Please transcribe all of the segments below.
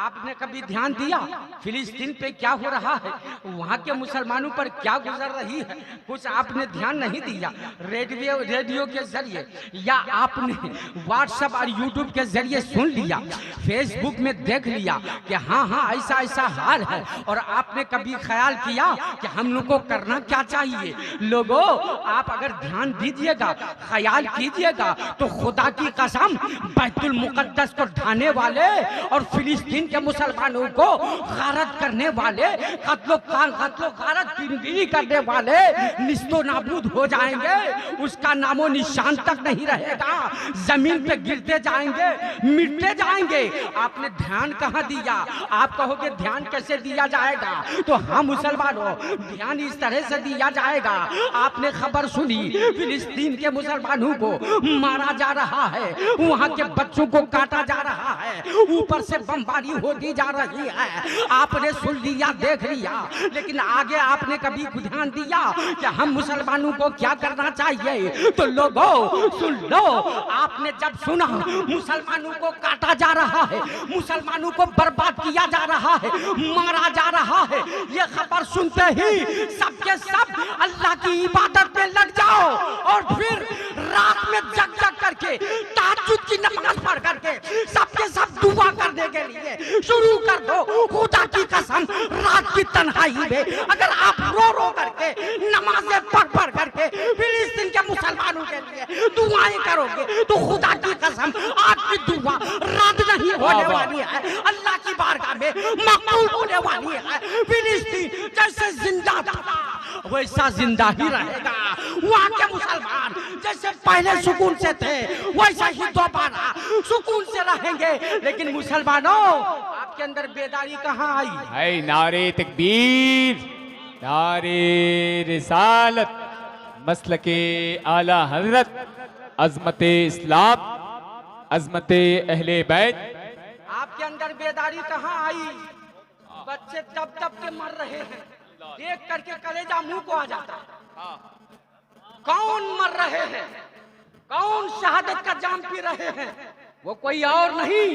आपने कभी ध्यान दिया फिलिस्तीन पे क्या हो रहा है, वहाँ के मुसलमानों पर क्या गुजर रही है? कुछ आपने ध्यान नहीं दिया। रेडियो के जरिए या आपने व्हाट्सएप और यूट्यूब के जरिए सुन लिया, फेसबुक में देख लिया कि हाँ हाँ ऐसा ऐसा हाल है, और आपने कभी ख्याल किया कि हम लोग को करना क्या चाहिए? लोगों, आप अगर ध्यान दीजिएगा, ख्याल कीजिएगा, तो खुदा की कसम बैतुल मुकद्दस को ढाने वाले और फिलिस्तीन के मुसलमानों को गारत करने वाले, कत्लो गारत गिरगिरी करने वाले निस्तो नाबूद हो जाएंगे। उसका नामो निशान तक नहीं रहेगा, जमीन पे गिरते जाएंगे, मिटते जाएंगे। आपने ध्यान कहाँ दिया? आप कहोगे ध्यान कैसे दिया जाएगा? तो हाँ मुसलमानों, ध्यान इस तरह से दिया जाएगा। आपने खबर सुनी फिलिस्तीन के मुसलमानों को मारा जा रहा है, वहाँ के बच्चों को काटा जा रहा है, ऊपर से बमबारी होती जा रही है। आपने सुन लिया, देख लिया, लेकिन आगे आपने कभी ध्यान दिया कि हम मुसलमानों को क्या करना चाहिए? तो लोगों सुन लो, आपने जब सुना मुसलमानों को काटा जा रहा है, मुसलमानों को बर्बाद किया जा रहा है, मारा जा रहा है, ये खबर सुनते ही सबके सब अल्लाह की इबादत में लग जाओ, और फिर रात में जग जग करके तहज्जुद की नमाज पढ़ करके सबके सब दुआ करने के लिए शुरू कर दो। खुदा की कसम, रात की तन्हाई में अगर आप रो रो करके नमाजें पढ़ करके फिलिस्तीन के मुसलमानों के लिए दुआएं करोगे, तो खुदा की कसम आपकी दुआ रद्द नहीं होने वाली है, अल्लाह की बारगाह में मकबूल होने वाली है। फिलिस्तीन जैसे जिंदा था वैसा जिंदा ही रहेगा। वहाँ के मुसलमान जैसे पहले सुकून से थे वैसा ही दोबारा सुकून से रहेंगे। लेकिन मुसलमानों, आपके अंदर बेदारी कहाँ आई? नारे तकबीर, नारे रिसालत, मसलके आला हजरत, अजमत इस्लाम, अजमत अहले बैत। आपके अंदर बेदारी कहाँ आई? बच्चे दब दब के मर रहे हैं, देख करके कलेजा मुंह को आ जाता है। कौन मर रहे हैं, कौन शहादत का जाम पी रहे हैं? वो कोई और नहीं,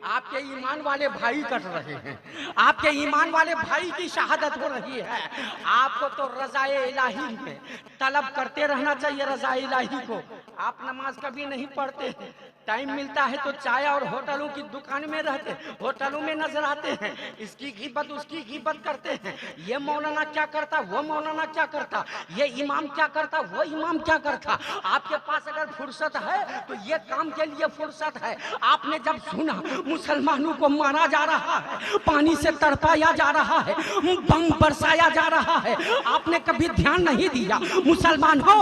आपके ईमान वाले भाई कट रहे हैं, आपके ईमान वाले भाई की शहादत हो रही है। आपको तो रज़ाए इलाही में तलब करते रहना चाहिए, रज़ाए इलाही को। आप नमाज कभी नहीं पढ़ते हैं, टाइम मिलता है तो चाय और होटलों की दुकान में रहते, होटलों में नजर आते हैं, इसकी गिबत उसकी गिबत करते हैं। ये मौलाना क्या करता, वो मौलाना क्या करता, ये इमाम क्या करता, वो इमाम क्या करता। आपके पास अगर फुर्सत है तो ये काम के लिए फुर्सत है। आपने जब सुना मुसलमानों को मारा जा रहा है, पानी से तड़पाया जा रहा है, बम बरसाया जा रहा है, आपने कभी ध्यान नहीं दिया? मुसलमान हो,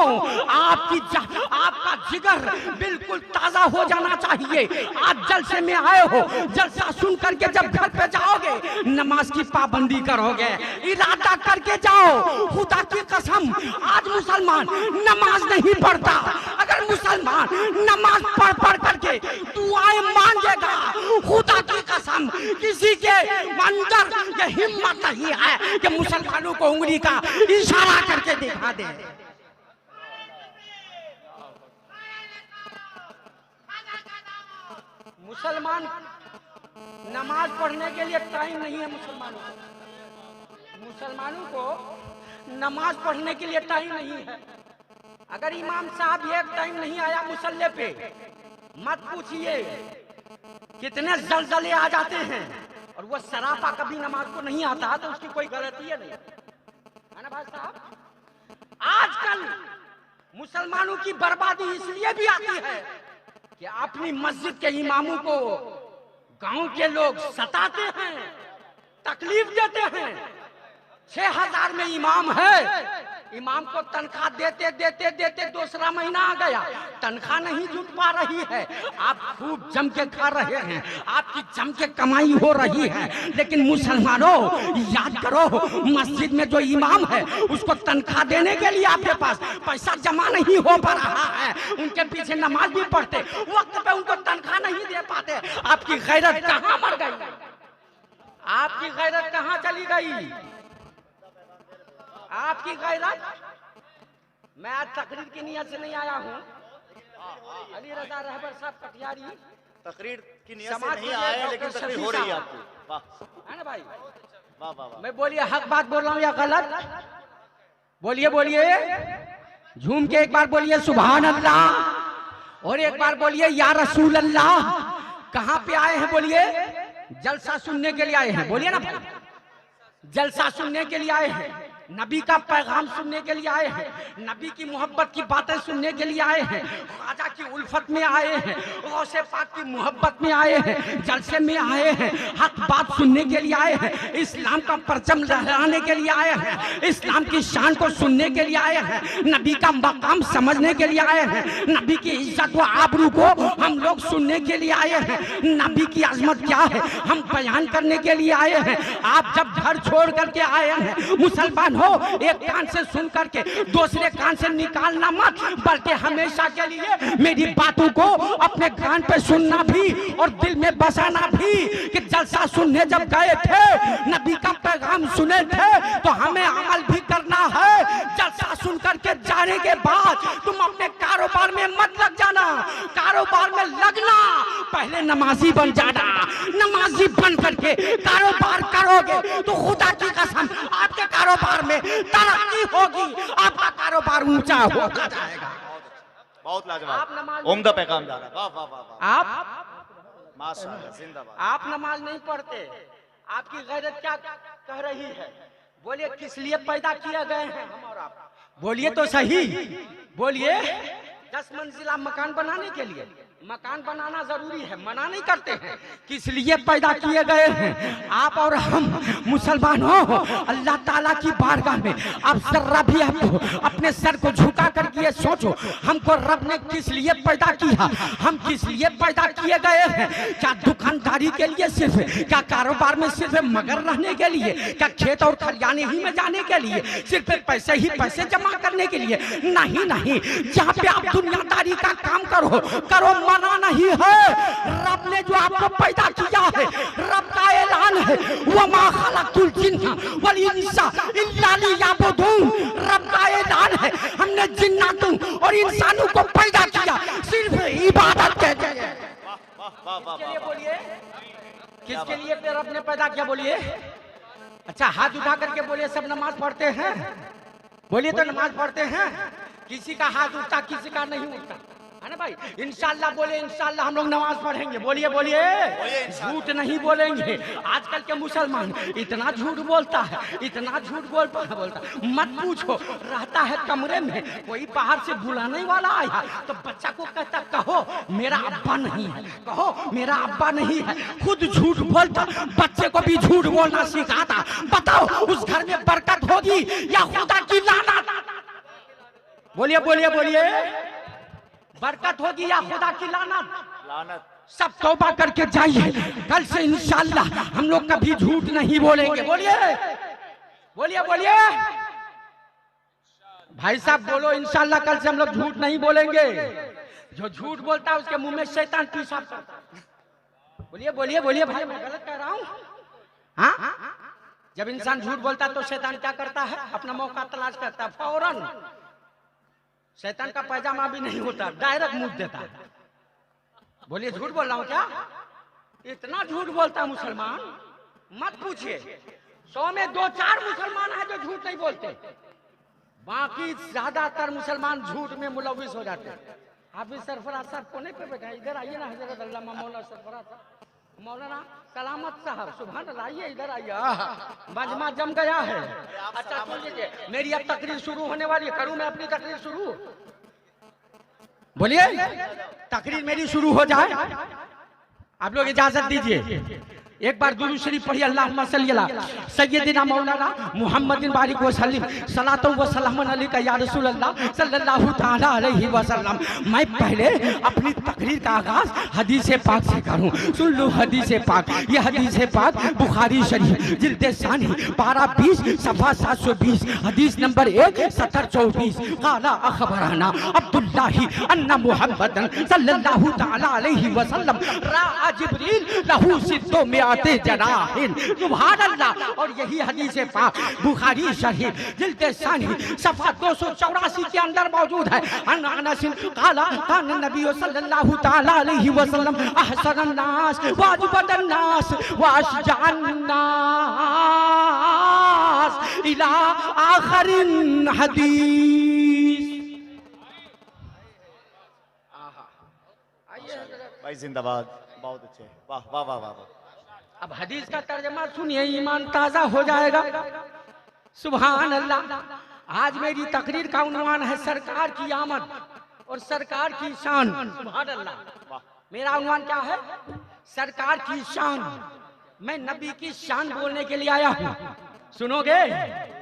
आपका जिगर बिल्कुल ताजा हो जाना चाहिए। आज जलसे में आए हो, जलसा सुन करके जब घर पे जाओगे नमाज की पाबंदी करोगे, इरादा करके जाओ। खुदा की कसम, आज मुसलमान नमाज नहीं पढ़ता। अगर मुसलमान नमाज पढ़ करके दुआएं मांगेगा, खुदा की कसम किसी के अंदर ये हिम्मत नहीं है कि मुसलमानों को उंगली का इशारा करके दिखा दे। मुसलमान नमाज पढ़ने के लिए टाइम नहीं है। मुसलमानों को नमाज पढ़ने के लिए टाइम नहीं है। अगर इमाम साहब एक टाइम नहीं आया मुसल्ले पे, मत पूछिए कितने जलजले आ जाते हैं। और वो सरापा कभी नमाज को नहीं आता तो उसकी कोई गलती है नहीं, है ना भाई साहब? आजकल मुसलमानों की बर्बादी इसलिए भी आती है कि अपनी मस्जिद के इमामों को गांव के लोग सताते हैं, तकलीफ देते हैं। 6000 में इमाम है, इमाम को तनख्वाह देते देते देते दूसरा महीना आ गया, तनख्वाह नहीं जुट पा रही है। आप खूब जम के खा रहे हैं, आपकी जम के कमाई हो रही है। लेकिन मुसलमानों याद करो, मस्जिद में जो इमाम है उसको तनख्वाह देने के लिए आपके पास पैसा जमा नहीं हो पा रहा है। उनके पीछे नमाज भी पढ़ते, वक्त पे उनको तनख्वाह नहीं दे पाते। आपकी गैरत कहाँ मर गई? आपकी गैरत कहाँ चली गई? आपकी गैरत? मैं आज तकरीर की नियत से नहीं आया हूँ। अली रजा रहबर साहब कटियारी तकरीर की नियत से नहीं आए हैं, लेकिन तकरीर हो रही है आपको। है ना भाई? वाह वाह वाह। मैं बोलिए हक बात बोल रहा हूँ या गलत? बोलिए बोलिए, झूम के एक बार बोलिए सुभान अल्लाह, और एक बार बोलिए या रसूल अल्लाह। कहाँ पे आए हैं बोलिए? जलसा सुनने के लिए आए हैं, बोलिए ना भाई। जलसा सुनने के लिए आए हैं, नबी का पैगाम सुनने के लिए आए हैं, नबी की मोहब्बत की बातें सुनने के लिए आए हैं, ख्वाजा की उल्फत में आए हैं, गौसे पाक की मोहब्बत में आए हैं, जलसे में आए हैं, हक बात सुनने के लिए आए हैं, इस्लाम का परचम लहराने के लिए आए हैं, इस्लाम की शान को सुनने के लिए आए हैं, नबी का मकाम समझने के लिए आए हैं, नबी की इज्जत व आबरू को हम लोग सुनने के लिए आए हैं, नबी की अजमत क्या है हम बयान करने के लिए आए हैं। आप जब घर छोड़ करके आए हैं मुसलमान हो, एक कान से सुन करके दूसरे कान से निकालना मत, बल्कि हमेशा के लिए मेरी बातों को अपने कान पे सुनना भी और दिल में बसाना भी कि जलसा सुनने जब गए थे, नबी का पैगाम सुने थे, तो हमें अमल भी करना है। जलसा सुन करके जाने के बाद तुम अपने कारोबार में मत लग जाना, कारोबार में लगना, पहले नमाजी बन जाना। नमाजी बन करके कारोबार करोगे तो खुदा की कसम आपके कारोबार में तरक्की होगी, आपका कारोबार ऊंचा होता जाएगा। बहुत आप लाजवाब, नमाज उम्दा पैगाम जा रहा है। वाह वाह वाह वाह, आप माशाअल्लाह, जिंदाबाद। आप नमाज नहीं पढ़ते, आपकी गैरत क्या कह रही है? बोलिए किस लिए पैदा किए गए हैं हम और आप? बोलिए तो सही, बोलिए। 10 मंजिला मकान बनाने के लिए? मकान बनाना जरूरी है, मना नहीं करते हैं। किस लिए पैदा किए गए हैं आप और हम मुसलमान हो? अल्लाह ताला की बारगाह में आप जर्रा भी अपने सर को झुका करके ये सोचो, हमको रब ने किस लिए पैदा किया, हम किस लिए पैदा किए गए हैं? क्या दुकानदारी के लिए सिर्फ? क्या कारोबार में सिर्फ मगर रहने के लिए? क्या खेत और खलियाने ही में जाने के लिए? सिर्फ पैसे ही पैसे जमा करने के लिए? नहीं नहीं, जहाँ पे आप दुनियादारी का काम करो करो, मना नहीं है। रब ने जो आपको पैदा किया है, रब का ऐलान है, वमा खलक़तुल जिन्ना वल इंसा इल्ला लियअबुदून। रब का ऐलान है, हमने जिन्नातों और इंसानों को पैदा किया सिर्फ इबादत के लिए। वाह वाह किसके लिए वाह, बोलिए? किसके लिए पे रब ने पैदा किया? बोलिए। अच्छा हाथ उठा करके बोलिए, सब नमाज पढ़ते हैं? बोलिए तो नमाज पढ़ते हैं? किसी का हाथ उठता, किसी का नहीं उठता, है ना भाई? इंशाल्लाह बोले, इंशाल्लाह हम लोग नमाज पढ़ेंगे। बोलिए बोलिए, झूठ नहीं बोलेंगे। आजकल के मुसलमान इतना झूठ बोलता है, इतना झूठ बोलता है मत पूछो। रहता है कमरे में, कोई बाहर से बुलाने वाला आया तो बच्चा को कहता कहो मेरा अब्बा नहीं है, कहो मेरा अब्बा नहीं है। खुद झूठ बोलता, बच्चे को भी झूठ बोलना सिखाता। बताओ उस घर में बरकत होगी या खुदा की लानत? बोलिए बोलिए बोलिए, बरकत होगी या खुदा की लानत? लानत। सब तौबा करके जाइए, कल से इंशाल्लाह हम लोग कभी झूठ नहीं बोलेंगे। बोलिए बोलिए बोलिए भाई साहब, बोलो इंशाल्लाह कल से हम लोग झूठ नहीं बोलेंगे। जो झूठ बोलता है उसके मुंह में शैतान पेशाब करता है। बोलिए बोलिए बोलिए भाई, मैं गलत कह रहा हूँ? हाँ, जब इंसान झूठ बोलता है तो शैतान क्या करता है? अपना मौका तलाश करता है फौरन। शैतान का पैजामा भी नहीं होता, डायरेक्ट मुंह देता है। बोलिए झूठ बोल रहा हूँ क्या? इतना झूठ बोलता है मुसलमान, मत पूछिए। 100 में 2-4 मुसलमान हैं जो झूठ नहीं बोलते, बाकी ज्यादातर मुसलमान झूठ में मुलविस हो जाते हैं। आप भी सरफराज साहब कोने पे बैठा, इधर आइए ना। हजरत अल्लामा मौलाना सरफराज साहब, मौलाना सलामत साहब, सुभान अल्लाह, आइए इधर आइए। मजमा जम गया है। अच्छा सुन लीजिए, मेरी अब तकरीर शुरू होने वाली है। करूं मैं अपनी तकरीर शुरू? बोलिए, तकरीर मेरी शुरू हो जाए, आप लोग इजाजत दीजिए। एक बार दुरूद शरीफ पढ़िए, अल्लाहुम्मा सल्ली अला सय्यदिना मौलाना मुहम्मदिन बारिक वसल्लम सलातो व सलामुन अलैका या रसूल अल्लाह सल्लल्लाहु ताला अलैहि वसल्लम। मैं पहले अपनी तकरीर का आगाज हदीस पाक से करूं। सुन लो हदीस पाक। ये हदीस पाक बुखारी शरीफ जिल्द सानी 12-20 सफा 720 हदीस नंबर 1-70-24। काला अखबराना अब्दुल्लाही अन्ना मुहम्मदन सल्लल्लाहु ताला अलैहि वसल्लम रा जिब्रील लहू सिद्दो में मियाते जनाहिन, सुभान अल्लाह। और यही हदीस पाक बुखारी शरीफ जिल्द सानी सफा 284 के अंदर मौजूद है। अन अनस क़ाला कान नबी सल्लल्लाहु तआला अलैहि वसल्लम अहसनन नास वाजिबन नास वाशजान नास इला आखिरिन हदीस। भाई जिंदाबाद, बहुत अच्छे, वाह वाह वाह वाह। अब हदीस का तर्जमा सुनिए, ईमान ताजा हो जाएगा। सुभान अल्लाह। आज मेरी तकरीर का उन्वान है सरकार की आमद और सरकार की शान। सुभान अल्लाह। मेरा उन्वान क्या है? सरकार की शान। मैं नबी की शान बोलने के लिए आया हूँ। सुनोगे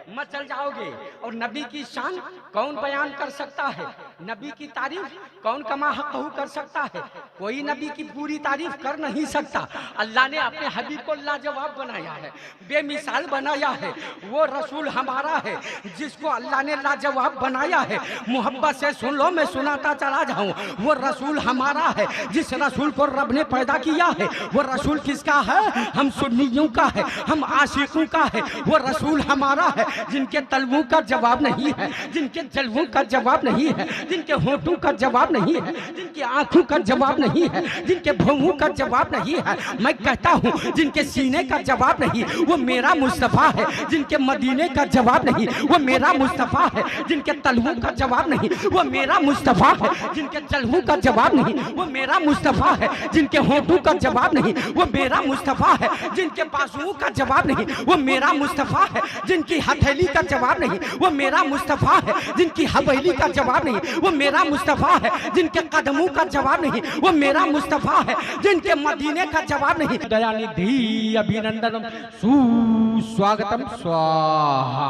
मत चल जाओगे। और नबी की शान कौन बयान कर सकता है? नबी की तारीफ कौन कमा हक़हू कर सकता है? कोई नबी की पूरी तारीफ कर नहीं सकता। अल्लाह ने अपने हबीब को लाजवाब बनाया है, बेमिसाल बनाया है। वो रसूल हमारा है जिसको अल्लाह ने लाजवाब बनाया है। मोहब्बत से सुन लो, मैं सुनाता चला जाऊं। वो रसूल हमारा है जिस रसूल को रब ने पैदा किया है। वो रसूल किसका है? हम सुन्नियों का है, हम आशिकों का है। वो रसूल हमारा है जिनके तलवों का जवाब नहीं है, जिनके जलवों का जवाब नहीं है, जिनके होठों का जवाब नहीं है, जिनकी आंखों का जवाब नहीं है, जिनके भौहों का जवाब नहीं है। मैं कहता हूँ जिनके सीने का जवाब नहीं, वो मेरा मुस्तफ़ा है। जिनके मदीने का जवाब नहीं, वो मेरा मुस्तफ़ा है। जिनके तलवों का जवाब नहीं, वो मेरा मुस्तफ़ा है। जिनके जलवों का जवाब नहीं, वो मेरा मुस्तफ़ा है। जिनके होठों का जवाब नहीं, वो मेरा मुस्तफ़ा है। जिनके बाजुओं का जवाब नहीं, वो मेरा मुस्तफ़ा है। जिनकी हथेली का जवाब नहीं, वो मेरा मुस्तफ़ा है। जिनकी हवेली का जवाब नहीं, वो मेरा मुस्तफ़ा है। जिनके कदमों का जवाब नहीं, वो मेरा मुस्तफ़ा है। जिनके मदीने का जवाब नहीं। दयानिधि अभिनंदनम सुस्वागतम स्वाहा।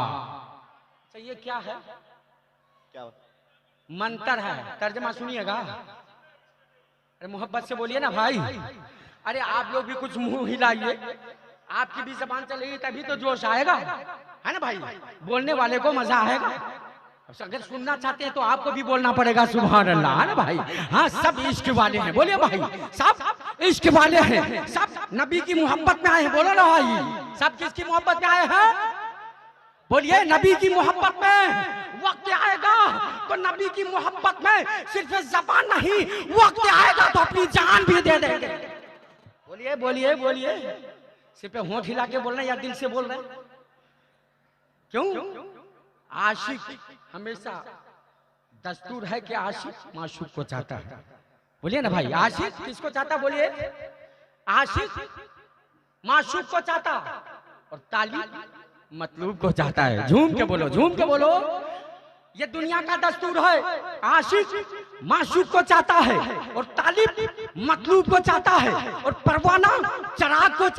तो ये क्या है? क्या मंत्र है। तर्जमा सुनिएगा। अरे मोहब्बत से बोलिए ना भाई। अरे आप लोग भी कुछ मुंह हिलाइए, आपकी भी जबान चलेगी तभी तो जोश आएगा, है ना भाई? बोलने वाले को मजा आएगा। अगर सुनना चाहते हैं तो आपको भी बोलना पड़ेगा सुभान अल्लाह, है ना भाई? हाँ, सब इश्क वाले हैं, बोलिए भाई। सब इश्क वाले हैं, सब नबी की मोहब्बत में आए हैं, बोलो ना भाई। सब किसकी मोहब्बत में आए हैं? बोलिए नबी की मोहब्बत में। वक्त आएगा तो नबी की मोहब्बत में सिर्फ जबान नहीं, वक्त आएगा तो अपनी जान भी दे देंगे। बोलिए बोलिए बोलिए। सिर्फ होंठ हिला के बोलना या दिल से बोल रहे? क्यों? आशिक हमेशा दस्तूर है कि आशिक माशूक को चाहता है। बोलिए ना भाई, आशिक किसको चाहता? बोलिए। आशिक माशूक को चाहता और तालिब मतलूब को चाहता है। झूम के बोलो, झूम के बोलो। ये दुनिया का दस्तूर है। आशिक माशूक को चाहता है और तालिब मतलूब को चाहता है और परवाना चिराग को